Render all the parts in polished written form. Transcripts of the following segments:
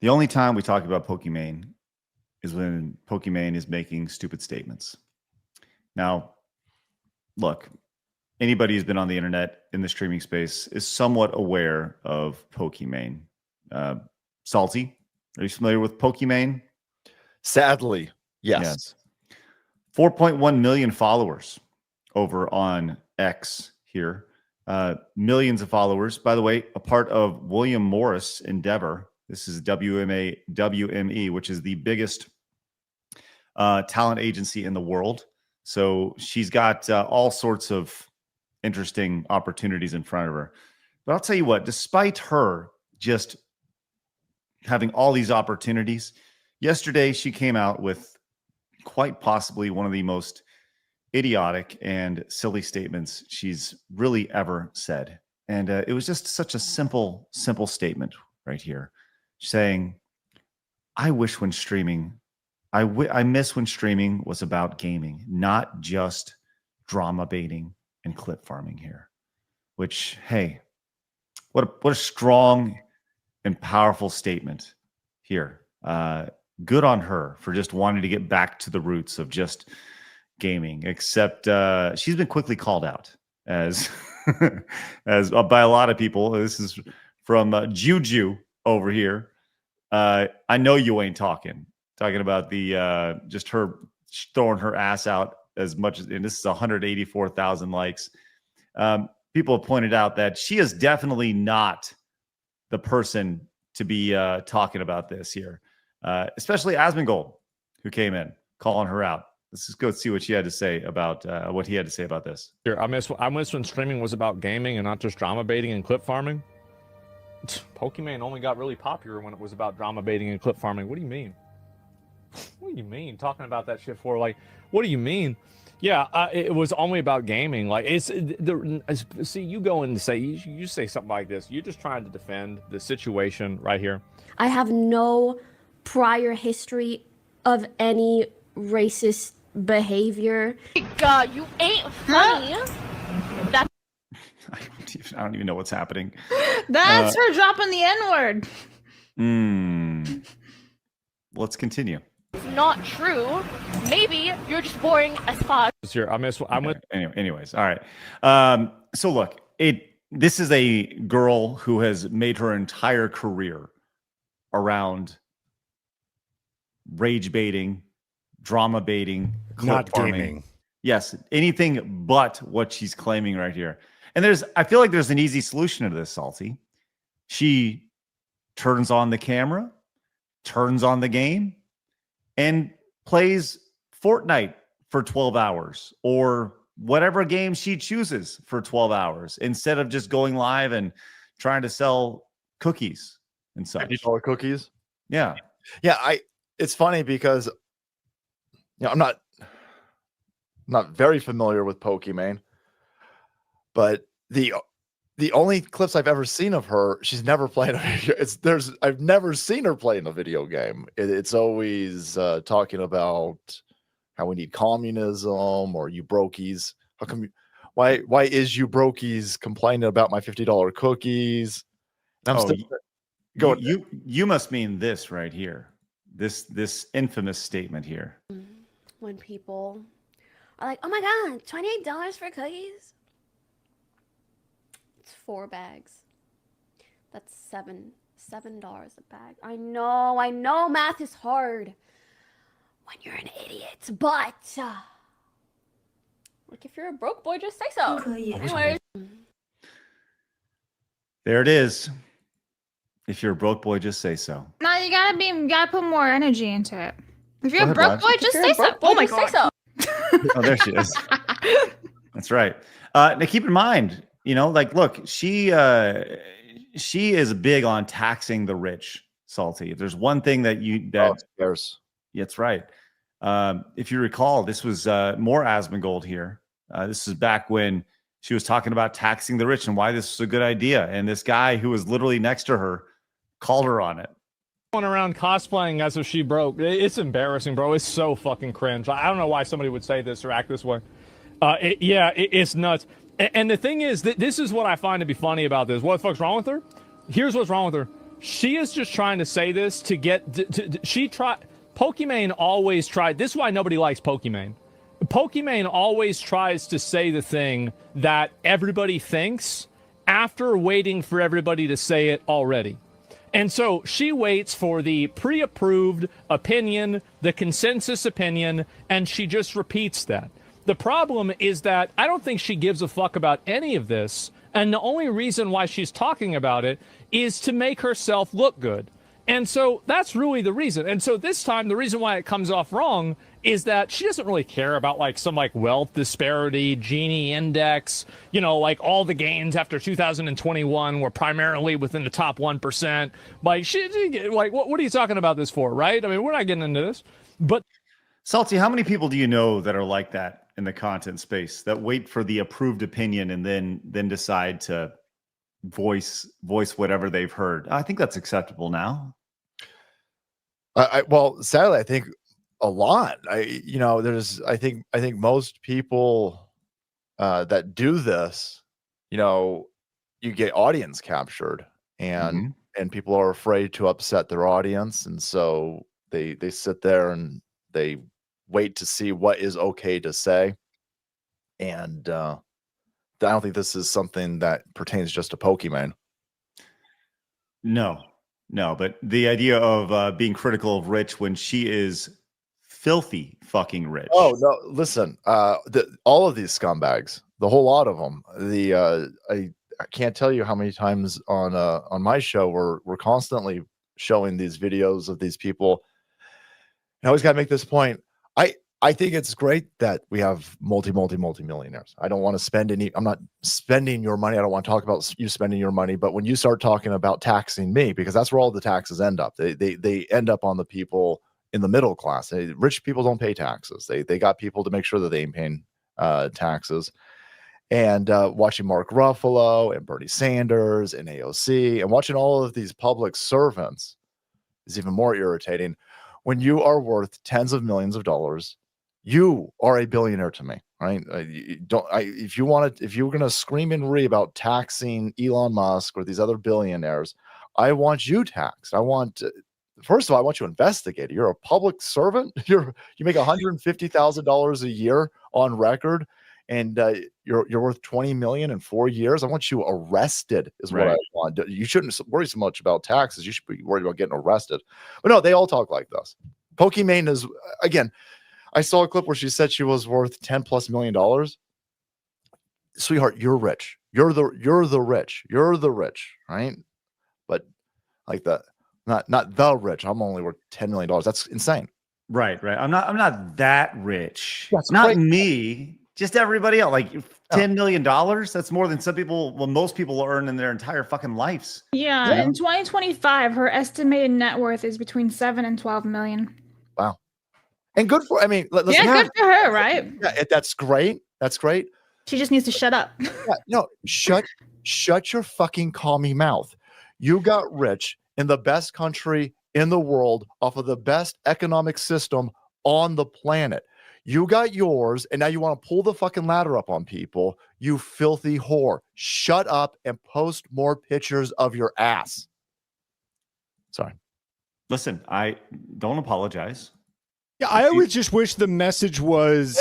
The only time we talk about Pokimane is when Pokimane is making stupid statements. Now, look, anybody who's been on the internet in the streaming space is somewhat aware of Pokimane. Salty, are you familiar with Pokimane? Sadly, yes. 4.1 million followers over on X here. Millions of followers. By the way, a part of William Morris Endeavor. This is WME, which is the biggest talent agency in the world. So she's got all sorts of interesting opportunities in front of her. But I'll tell you what, despite her just having all these opportunities, yesterday she came out with quite possibly one of the most idiotic and silly statements she's really ever said. And it was just such a simple statement right here, saying, I wish when streaming, I miss when streaming was about gaming, not just drama baiting and clip farming here. Which, hey, what a strong and powerful statement here. Good on her for just wanting to get back to the roots of just gaming, except she's been quickly called out as as by a lot of people. This is from Juju over here. I know you ain't talking about the just her throwing her ass out as much as, and this is 184,000 likes. People have pointed out that she is definitely not the person to be talking about this here, especially Asmongold, who came in calling her out. Let's just go see what she had to say about what he had to say about this. Here, I miss when streaming was about gaming and not just drama baiting and clip farming. Pokimane only got really popular when it was about drama baiting and clip farming. What do you mean? What do you mean? Talking about that shit for, like, what do you mean? Yeah, it was only about gaming. Like, see, you go and say, you say something like this. You're just trying to defend the situation right here. I have no prior history of any racist behavior. God, you ain't funny. That's I don't even know what's happening. That's her dropping the N-word. Let's continue. not true. Maybe you're just boring as fuck. Here, I'm with. Anyways, all right. So look, this is a girl who has made her entire career around rage baiting, drama baiting, not gaming. Yes, anything but what she's claiming right here. And I feel like there's an easy solution to this, Salty. She turns on the camera, turns on the game, and plays Fortnite for 12 hours or whatever game she chooses for 12 hours instead of just going live and trying to sell cookies and such. $50 cookies? Yeah. Yeah, it's funny because I'm not very familiar with Pokimane, but the only clips I've ever seen of her, she's never played a video. I've never seen her playing a video game. It's always talking about how we need communism or you brokies. How come? Why is you brokies complaining about my $50 cookies? And you must mean this right here. This infamous statement here. When people are like, "Oh my God, $28 for cookies." It's 4 bags. That's $7 a bag. I know math is hard when you're an idiot, but like if you're a broke boy, just say so. Anyways. There it is. If you're a broke boy, just say so. No, you gotta put more energy into it. If you're Go a broke ahead, boy, just say so. Oh my God. Say so. Oh, there she is. That's right. Now keep in mind, look, she is big on taxing the rich, Salty. If there's one thing that's right. If you recall, this was more Asmongold here. This is back when she was talking about taxing the rich and why this was a good idea. And this guy who was literally next to her called her on it. Going around cosplaying as if she broke. It's embarrassing, bro. It's so fucking cringe. I don't know why somebody would say this or act this way. It's nuts. And the thing is that this is what I find to be funny about this. What the fuck's wrong with her? Here's what's wrong with her. She is just trying to say this to get. Pokimane always tried. This is why nobody likes Pokimane. Pokimane always tries to say the thing that everybody thinks after waiting for everybody to say it already. And so she waits for the pre-approved opinion, the consensus opinion, and she just repeats that. The problem is that I don't think she gives a fuck about any of this. And the only reason why she's talking about it is to make herself look good. And so that's really the reason. And so this time, the reason why it comes off wrong is that she doesn't really care about like some like wealth disparity, Gini index, you know, like all the gains after 2021 were primarily within the top 1%. Like, like what are you talking about this for, right? I mean, we're not getting into this. But Salty, how many people do you know that are like that in the content space, that wait for the approved opinion and then decide to voice whatever they've heard? I think that's acceptable now. Well, sadly, I think a lot. I think most people that do this, you get audience captured, and people are afraid to upset their audience, and so they sit there and they wait to see what is okay to say. And I don't think this is something that pertains just to Pokimane. No, but the idea of being critical of Rich when she is filthy fucking rich. Oh no! Listen, all of these scumbags, the whole lot of them. I can't tell you how many times on my show we're constantly showing these videos of these people. And I always got to make this point. I think it's great that we have multi-millionaires. I don't want to spend any. I'm not spending your money. I don't want to talk about you spending your money. But when you start talking about taxing me, because that's where all the taxes end up. They end up on the people in the middle class. Rich people don't pay taxes. They got people to make sure that they ain't paying taxes. And watching Mark Ruffalo and Bernie Sanders and AOC and watching all of these public servants is even more irritating. When you are worth tens of millions of dollars, you are a billionaire to me, right? If you're going to scream and ree about taxing Elon Musk or these other billionaires, I want you taxed. First of all, I want you investigated. You're a public servant. You make $150,000 a year on record, and you're worth $20 million in 4 years. I want you arrested. Is what I want. You shouldn't worry so much about taxes. You should be worried about getting arrested. But no, they all talk like this. Pokimane is, again, I saw a clip where she said she was worth $10+ million. Sweetheart, you're rich. You're the rich. You're the rich, right? But like the not the rich. I'm only worth $10 million. That's insane. Right. I'm not that rich. That's not great. Me. Just everybody else. Like $10 million. That's more than most people earn in their entire fucking lives. Yeah, in 2025, her estimated net worth is between 7 and 12 million. Wow. And good for, good for her, right? Yeah, that's great. That's great. She just needs to shut up. Shut your fucking commie mouth. You got rich in the best country in the world off of the best economic system on the planet. You got yours, and now you want to pull the fucking ladder up on people. You filthy whore. Shut up and post more pictures of your ass. Sorry. Listen, I don't apologize. Yeah, I always just wish the message was,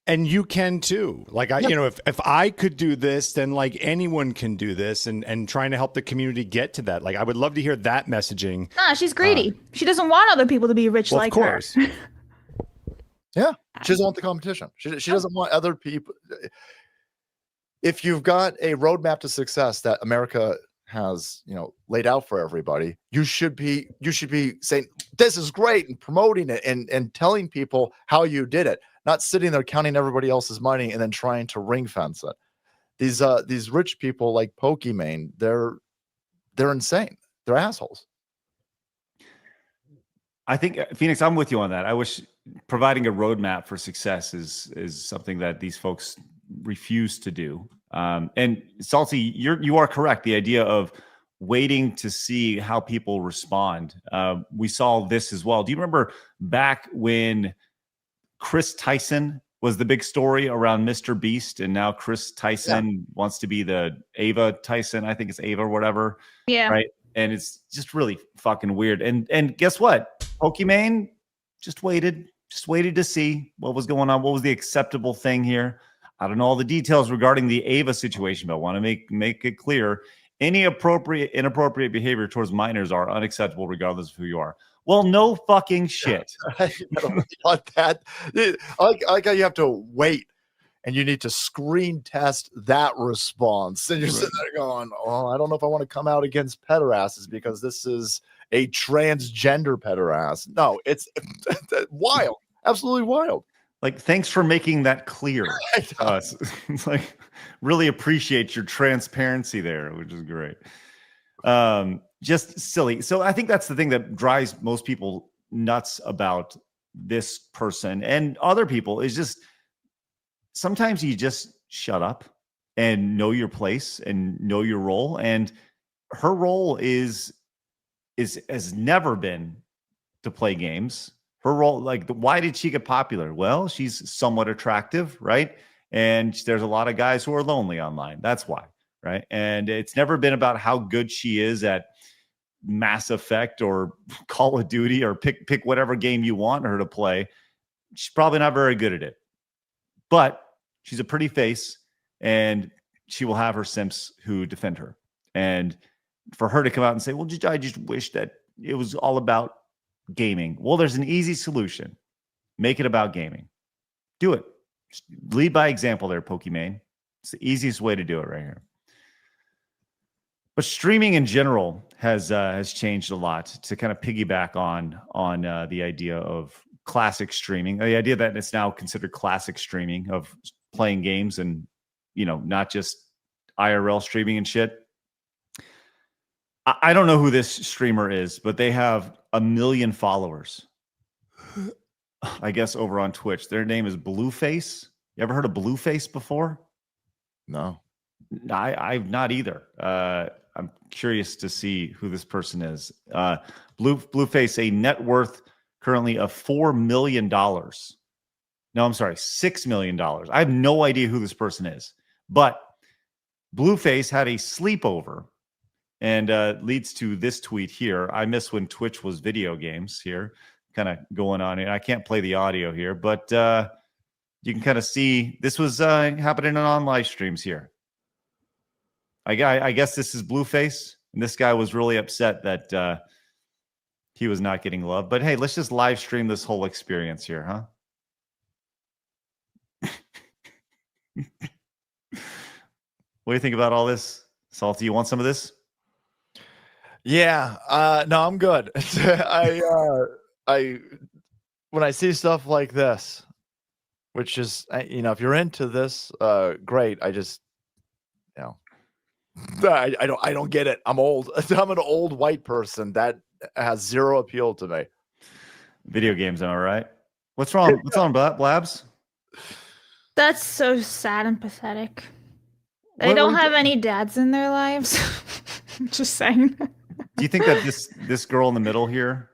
and you can too. Like if I could do this, then like anyone can do this, and trying to help the community get to that. Like I would love to hear that messaging. Nah, she's greedy. She doesn't want other people to be rich like of course. her. Yeah, she doesn't want the competition. She doesn't want other people. If you've got a roadmap to success that America has, laid out for everybody, you should be saying this is great and promoting it and telling people how you did it, not sitting there counting everybody else's money and then trying to ring fence it. These rich people like Pokimane, they're insane. They're assholes. I think Phoenix, I'm with you on that. I wish providing a roadmap for success is something that these folks refuse to do. And Salty, you are correct. The idea of waiting to see how people respond. We saw this as well. Do you remember back when Chris Tyson was the big story around Mr. Beast, and now Chris Tyson wants to be the Ava Tyson. I think it's Ava or whatever. Yeah. Right. And it's just really fucking weird. And guess what? Pokimane just waited to see what was going on. What was the acceptable thing here? I don't know all the details regarding the Ava situation, but I want to make it clear. Any inappropriate behavior towards minors are unacceptable regardless of who you are. Well, no fucking shit. I don't want that. I like how you have to wait and you need to screen test that response. And you're sitting there going, oh, I don't know if I want to come out against pederasts because this is a transgender pederast. No, it's wild. Absolutely wild. Like, thanks for making that clear to us. It's like, really appreciate your transparency there, which is great. Just silly. So I think that's the thing that drives most people nuts about this person and other people is just sometimes you just shut up and know your place and know your role. And her role has never been to play games. Her role, like, why did she get popular? Well, she's somewhat attractive, right? And there's a lot of guys who are lonely online. That's why, right? And it's never been about how good she is at Mass Effect or Call of Duty or pick whatever game you want her to play. She's probably not very good at it, but she's a pretty face, and she will have her simps who defend her. And for her to come out and say, "Well, I just wish that it was all about gaming." Well, there's an easy solution. Make it about gaming. Do it. Just lead by example there, Pokimane. It's the easiest way to do it right here. But streaming in general has changed a lot to kind of piggyback on the idea of classic streaming. The idea that it's now considered classic streaming of playing games and, not just IRL streaming and shit. I don't know who this streamer is, but they have 1 million followers. I guess over on Twitch. Their name is Blueface. You ever heard of Blueface before? No. I've not either. I'm curious to see who this person is. Blueface, a net worth currently of $4 million. No, I'm sorry, $6 million. I have no idea who this person is. But Blueface had a sleepover and leads to this tweet here. I miss when Twitch was video games here, kind of going on. And I can't play the audio here, but you can kind of see this was happening on live streams here. I guess this is Blueface, and this guy was really upset that he was not getting love. But hey, let's just live stream this whole experience here, huh? What do you think about all this, Salty? You want some of this? Yeah. No, I'm good. I when I see stuff like this, which is, if you're into this, great. I just, I don't get it. I'm old. I'm an old white person. That has zero appeal to me. Video games, am I right? What's wrong? What's on, Blabs? That's so sad and pathetic. They don't have any dads in their lives. Just saying. Do you think that this girl in the middle here?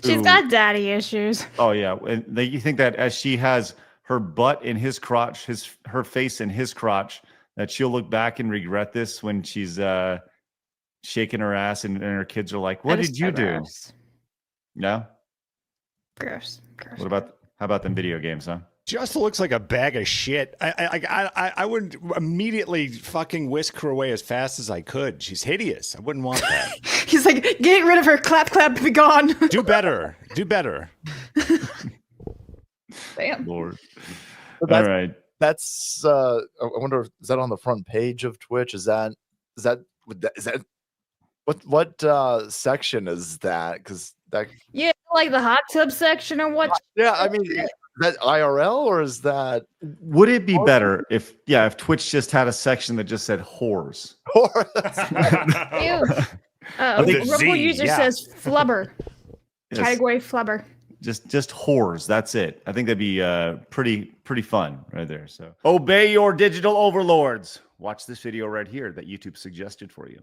She's got daddy issues. Oh yeah, and you think that as she has her butt in his crotch, her face in his crotch, that she'll look back and regret this when she's shaking her ass and her kids are like, "What did you do?" No. Gross. How about them video games, huh? She also looks like a bag of shit. I would immediately fucking whisk her away as fast as I could. She's hideous. I wouldn't want that. He's like, get rid of her. Clap, be gone. Do better. Damn. Lord. All right. That's I wonder, is that on the front page of Twitch? Is that what section is that? Because that, yeah, like the hot tub section or what? Yeah, I mean, is that IRL or is that? Would it be better if Twitch just had a section that just said whores? Ew. Rumble user says flubber. Yes. Category flubber. Just whores. That's it. I think that'd be pretty fun right there. So obey your digital overlords. Watch this video right here that YouTube suggested for you.